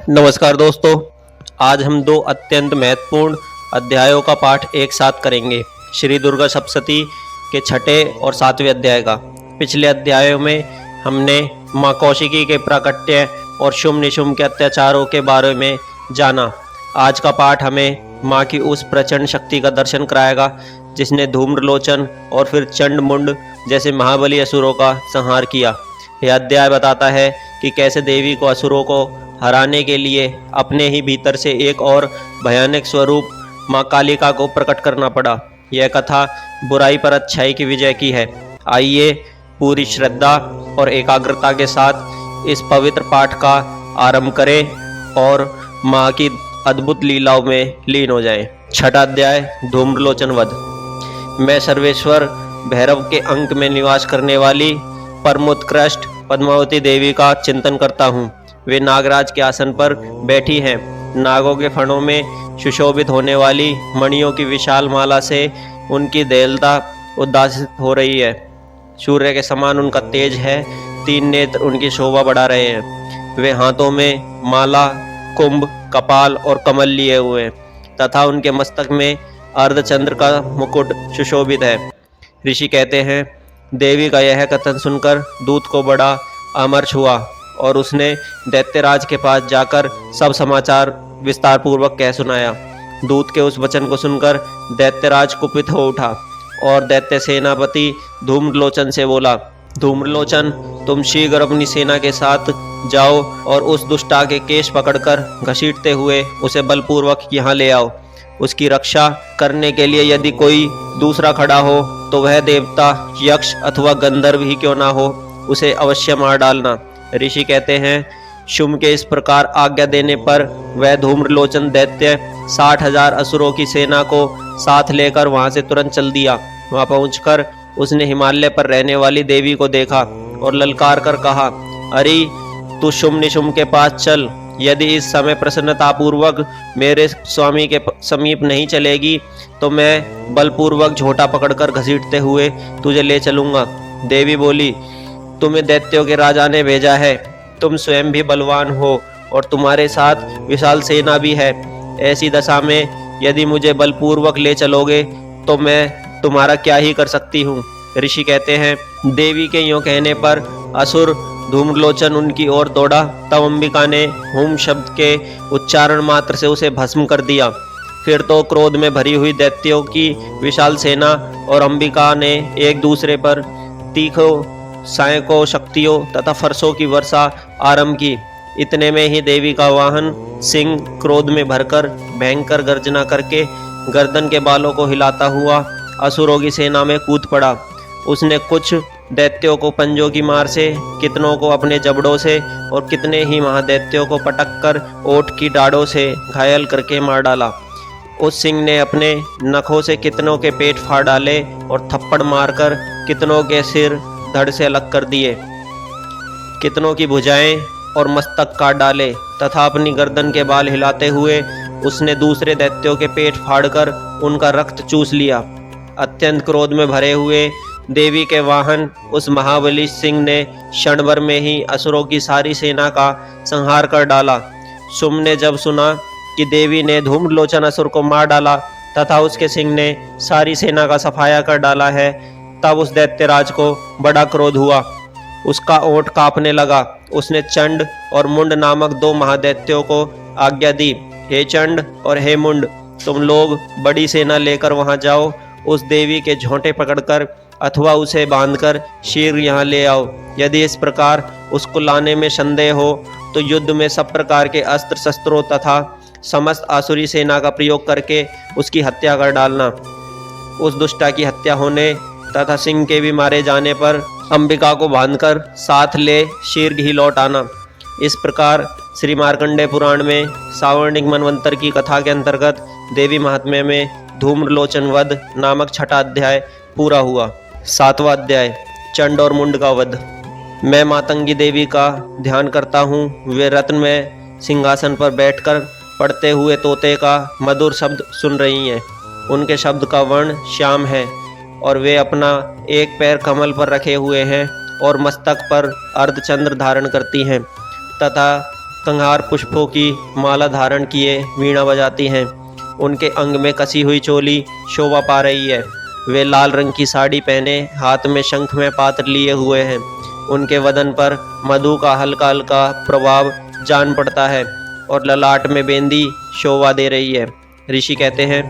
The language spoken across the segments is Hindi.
नमस्कार दोस्तों, आज हम दो अत्यंत महत्वपूर्ण अध्यायों का पाठ एक साथ करेंगे। श्री दुर्गा सप्तशती के छठे और सातवें अध्याय का। पिछले अध्यायों में हमने माँ कौशिकी के प्राकट्य और शुम्भ निशुम्भ के अत्याचारों के बारे में जाना। आज का पाठ हमें माँ की उस प्रचंड शक्ति का दर्शन कराएगा जिसने धूम्रलोचन और फिर चंड मुंड जैसे महाबली असुरों का संहार किया। यह अध्याय बताता है कि कैसे देवी को असुरों को हराने के लिए अपने ही भीतर से एक और भयानक स्वरूप माँ कालिका को प्रकट करना पड़ा। यह कथा बुराई पर अच्छाई की विजय की है। आइए पूरी श्रद्धा और एकाग्रता के साथ इस पवित्र पाठ का आरंभ करें और माँ की अद्भुत लीलाओं में लीन हो जाएं। छठा अध्याय, धूम्रलोचन वध। मैं सर्वेश्वर भैरव के अंक में निवास करने वाली परमोत्कृष्ट पद्मावती देवी का चिंतन करता हूँ। वे नागराज के आसन पर बैठी हैं। नागों के फणों में सुशोभित होने वाली मणियों की विशाल माला से उनकी दयालुता उद्भासित हो रही है। सूर्य के समान उनका तेज है। तीन नेत्र उनकी शोभा बढ़ा रहे हैं। वे हाथों में माला, कुंभ, कपाल और कमल लिए हुए हैं तथा उनके मस्तक में अर्धचंद्र का मुकुट सुशोभित है। ऋषि कहते हैं, देवी का यह कथन सुनकर दूत को बड़ा अमर्ष हुआ और उसने दैत्यराज के पास जाकर सब समाचार विस्तार पूर्वक कह सुनाया। दूत के उस वचन को सुनकर दैत्यराज कुपित हो उठा और दैत्य सेनापति धूम्रलोचन से बोला, धूम्रलोचन, तुम शीघ्र अपनी सेना के साथ जाओ और उस दुष्टा के केश पकड़कर घसीटते हुए उसे बलपूर्वक यहाँ ले आओ। उसकी रक्षा करने के लिए यदि कोई दूसरा खड़ा हो तो वह देवता, यक्ष अथवा गंधर्व ही क्यों ना हो, उसे अवश्य मार डालना। ऋषि कहते हैं, शुम्भ के इस प्रकार आज्ञा देने पर वह धूम्रलोचन दैत्य 60,000 असुरों की सेना को साथ लेकर वहां से तुरंत चल दिया। वहां पहुंचकर उसने हिमालय पर रहने वाली देवी को देखा और ललकार कर कहा, अरे तू शुम्भ निशुम्भ के पास चल। यदि इस समय प्रसन्नतापूर्वक मेरे स्वामी के समीप नहीं चलेगी तो मैं बलपूर्वक झोटा पकड़कर घसीटते हुए तुझे ले चलूंगा। देवी बोली, तुम्हें दैत्यों के राजा ने भेजा है। तुम स्वयं भी बलवान हो और तुम्हारे साथ विशाल सेना भी है। ऐसी दशा में यदि मुझे बलपूर्वक ले चलोगे तो मैं तुम्हारा क्या ही कर सकती हूँ। ऋषि कहते हैं, देवी के यूँ कहने पर असुर धूम्रलोचन उनकी ओर दौड़ा। तब अंबिका ने हुम शब्द के उच्चारण मात्र से उसे भस्म कर दिया। फिर तो क्रोध में भरी हुई दैत्यों की विशाल सेना और अंबिका ने एक दूसरे पर तीखों सायकों, शक्तियों तथा फरसों की वर्षा आरंभ की। इतने में ही देवी का वाहन सिंह क्रोध में भरकर भयंकर गर्जना करके गर्दन के बालों को हिलाता हुआ असुरों की सेना में कूद पड़ा। उसने कुछ दैत्यों को पंजों की मार से, कितनों को अपने जबड़ों से और कितने ही महादैत्यों को पटक कर ओठ की डाढ़ों से घायल करके मार डाला। उस सिंह ने अपने नखों से कितनों के पेट फाड़ डाले और थप्पड़ मारकर कितनों के सिर धड़ से अलग कर दिए। कितनों की भुजाएं और मस्तक काट डाले तथा अपनी गर्दन के बाल हिलाते हुए उसने दूसरे दैत्यों के पेट फाड़कर उनका रक्त चूस लिया। अत्यंत क्रोध में भरे हुए देवी के वाहन उस महाबली सिंह ने क्षण भर में ही असुरों की सारी सेना का संहार कर डाला। शुम्भ ने जब सुना कि देवी ने धूम्रलोचन असुर को मार डाला तथा उसके सिंह ने सारी सेना का सफाया कर डाला है, तब उस दैत्यराज को बड़ा क्रोध हुआ। उसका ओंठ कांपने लगा। उसने चंड और मुंड नामक दो महादैत्यों को आज्ञा दी, हे चंड और हे मुंड, तुम लोग बड़ी सेना लेकर वहां जाओ। उस देवी के झोंटे पकड़कर अथवा उसे बांधकर शीघ्र यहाँ ले आओ। यदि इस प्रकार उसको लाने में संदेह हो तो युद्ध में सब प्रकार के अस्त्र शस्त्रों तथा समस्त आसुरी सेना का प्रयोग करके उसकी हत्या कर डालना। उस दुष्टा की हत्या होने तथा सिंह के भी मारे जाने पर अंबिका को बांधकर साथ ले शीघ्र ही लौट आना। इस प्रकार श्री मार्कंडेय पुराण में सावर्णिक मनवंतर की कथा के अंतर्गत देवी महात्म्य में धूम्रलोचन वध नामक छठा अध्याय पूरा हुआ। सातवां अध्याय, चंड और मुंड का वध। मैं मातंगी देवी का ध्यान करता हूँ। वे रत्न में सिंहासन पर बैठकर पढ़ते हुए तोते का मधुर शब्द सुन रही हैं। उनके शब्द का वर्ण श्याम है और वे अपना एक पैर कमल पर रखे हुए हैं और मस्तक पर अर्धचंद्र धारण करती हैं तथा कंहार पुष्पों की माला धारण किए वीणा बजाती हैं। उनके अंग में कसी हुई चोली शोभा पा रही है। वे लाल रंग की साड़ी पहने हाथ में शंख में पात्र लिए हुए हैं। उनके वदन पर मधु का हल्का हल्का प्रभाव जान पड़ता है और ललाट में बेंदी शोभा दे रही है। ऋषि कहते हैं,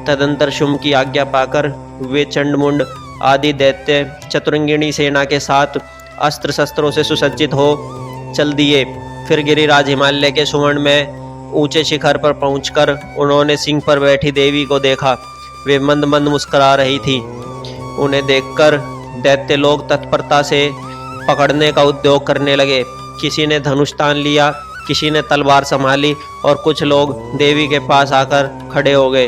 तदंतर शुंभ की आज्ञा पाकर वे चंडमुंड आदि दैत्य चतुरंगिणी सेना के साथ अस्त्र शस्त्रों से सुसज्जित हो चल दिए। फिर गिरिराज हिमालय के सुवर्ण में ऊंचे शिखर पर पहुंचकर उन्होंने सिंह पर बैठी देवी को देखा। वे मंद मंद मुस्कुरा रही थी। उन्हें देखकर दैत्य लोग तत्परता से पकड़ने का उद्योग करने लगे। किसी ने धनुष तान लिया, किसी ने तलवार संभाली और कुछ लोग देवी के पास आकर खड़े हो गए।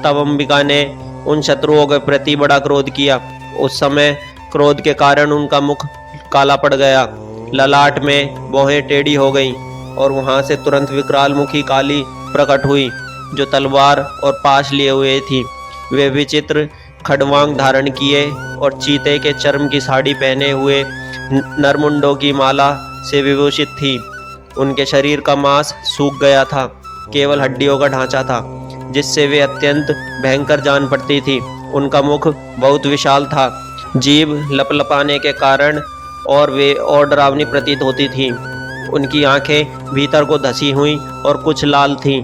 तब अंबिका ने उन शत्रुओं के प्रति बड़ा क्रोध किया। उस समय क्रोध के कारण उनका मुख काला पड़ गया, ललाट में भौहें टेढ़ी हो गईं और वहां से तुरंत विकराल मुखी काली प्रकट हुई, जो तलवार और पाश लिए हुए थी। वे विचित्र खड़वांग धारण किए और चीते के चर्म की साड़ी पहने हुए नरमुंडों की माला से विभूषित थी। उनके शरीर का मांस सूख गया था, केवल हड्डियों का ढांचा था, जिससे वे अत्यंत भयंकर जान पड़ती थी। उनका मुख बहुत विशाल था, जीभ लपलपाने के कारण और वे और डरावनी प्रतीत होती थीं। उनकी आंखें भीतर को धसी हुई और कुछ लाल थीं।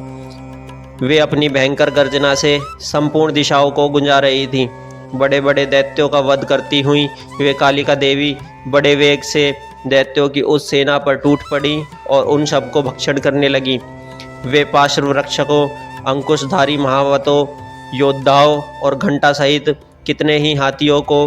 वे अपनी भयंकर गर्जना से संपूर्ण दिशाओं को गुंजा रही थीं। बड़े बड़े दैत्यों का वध करती हुई वे कालिका देवी बड़े वेग से दैत्यों की उस सेना पर टूट पड़ी और उन सबको भक्षण करने लगी। वे पार्श्व रक्षकों, अंकुशधारी महावतों, योद्धाओं और घंटा सहित कितने ही हाथियों को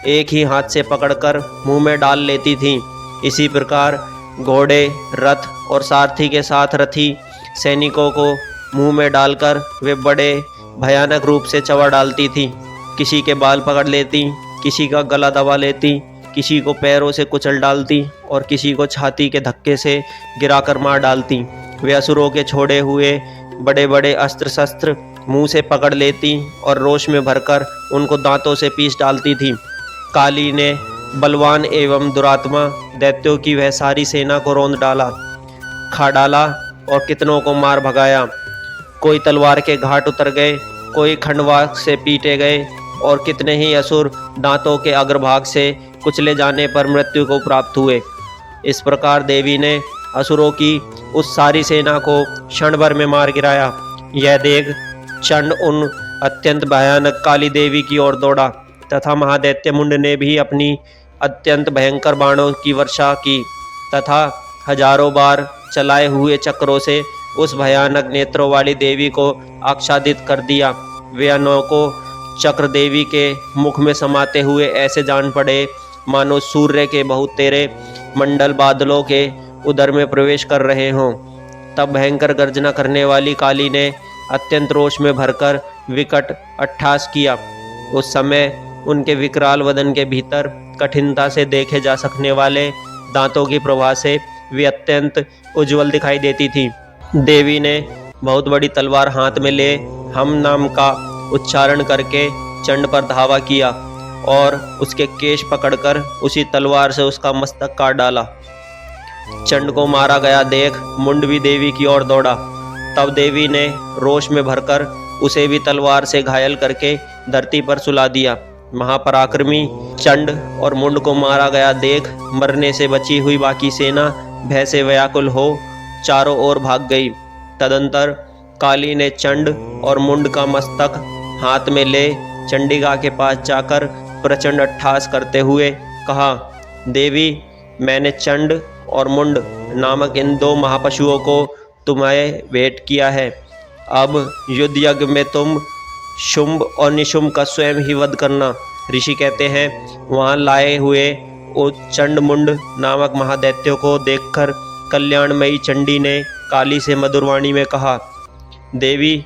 एक ही हाथ से पकड़कर मुंह में डाल लेती थीं। इसी प्रकार घोड़े, रथ और सारथी के साथ रथी सैनिकों को मुंह में डालकर वे बड़े भयानक रूप से चबा डालती थीं। किसी के बाल पकड़ लेती, किसी का गला दबा लेती, किसी को पैरों से कुचल डालती और किसी को छाती के धक्के से गिराकर मार डालती। वे असुरों के छोड़े हुए बड़े बड़े अस्त्र शस्त्र मुंह से पकड़ लेती और रोष में भरकर उनको दांतों से पीस डालती थी। काली ने बलवान एवं दुरात्मा दैत्यों की वह सारी सेना को रौंद डाला, खा डाला और कितनों को मार भगाया। कोई तलवार के घाट उतर गए, कोई खंडवा से पीटे गए और कितने ही असुर दांतों के अग्रभाग से कुचले जाने पर मृत्यु को प्राप्त हुए। इस प्रकार देवी ने असुरों की उस सारी सेना को क्षण भर में मार गिराया। यह देख चंड उन अत्यंत भयानक काली देवी की ओर दौड़ा तथा महादैत्य मुंड ने भी अपनी अत्यंत भयंकर बाणों की वर्षा की तथा हजारों बार चलाए हुए चक्रों से उस भयानक नेत्रों वाली देवी को आच्छादित कर दिया। वे अनोखो चक्र देवी के मुख में समाते हुए ऐसे जान पड़े मानो सूर्य के बहुत तेरे मंडल बादलों के उदर में प्रवेश कर रहे हों। तब भयंकर गर्जना करने वाली काली ने अत्यंत रोष में भरकर विकट अट्टहास किया। उस समय उनके विकराल वदन के भीतर कठिनता से देखे जा सकने वाले दांतों की प्रभा से वे अत्यंत उज्जवल दिखाई देती थी। देवी ने बहुत बड़ी तलवार हाथ में ले हम नाम का उच्चारण करके चंड पर धावा किया और उसके केश पकड़कर उसी तलवार से उसका मस्तक काट डाला। चंड को मारा गया देख मुंड भी देवी की ओर दौड़ा। तब देवी ने रोष में भरकर उसे भी तलवार से घायल करके धरती पर सुला दिया। महापराक्रमी चंड और मुंड को मारा गया देख मरने से बची हुई बाकी सेना भय से व्याकुल हो चारों ओर भाग गई। तदंतर काली ने चंड और मुंड का मस्तक हाथ में ले चंडिका के पास जाकर प्रचंड अट्टहास करते हुए कहा, देवी, मैंने चंड और मुंड नामक इन दो महापशुओं को तुम्हें भेंट किया है। अब युद्ध यज्ञ में तुम शुंभ और निशुंभ का स्वयं ही वध करना। ऋषि कहते हैं, वहाँ लाए हुए उस चंड मुंड नामक महादैत्यों को देखकर कल्याणमयी चंडी ने काली से मधुरवाणी में कहा, देवी,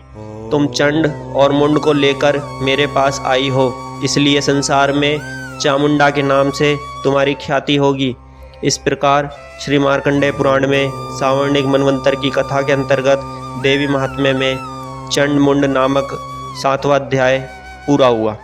तुम चंड और मुंड को लेकर मेरे पास आई हो, इसलिए संसार में चामुंडा के नाम से तुम्हारी ख्याति होगी। इस प्रकार श्री मार्कंडेय पुराण में सावर्णिक मनवंतर की कथा के अंतर्गत देवी महात्म्य में चंड मुंड नामक 7वां अध्याय पूरा हुआ।